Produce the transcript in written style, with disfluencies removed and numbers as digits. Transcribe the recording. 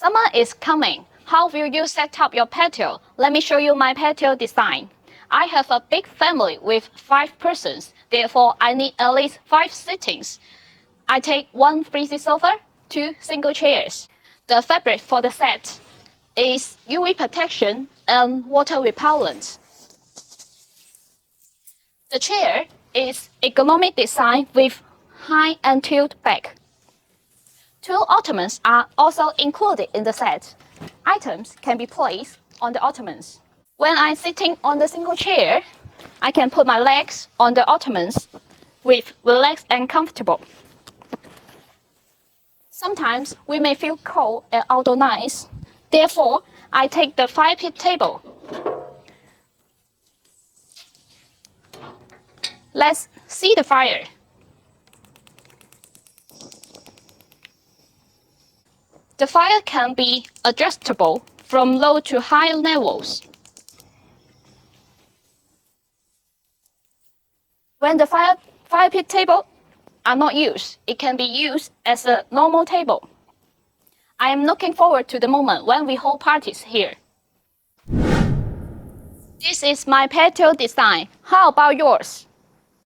Summer is coming. How will you set up your patio? Let me show you my patio design. I have a big family with 5 persons, therefore I need at least 5 sittings. I take 1 3-seat sofa, 2 single chairs. The fabric for the set is UV protection and water repellent. The chair is ergonomic design with high and tilt back. 2 ottomans are also included in the set. Items can be placed on the ottomans. When I'm sitting on the single chair, I can put my legs on the ottomans with relaxed and comfortable. Sometimes we may feel cold at outdoor nights. Therefore, I take the fire pit table. Let's see the fire. The fire can be adjustable from low to high levels. When the fire pit table are not used, it can be used as a normal table. I am looking forward to the moment when we hold parties here. This is my patio design. How about yours?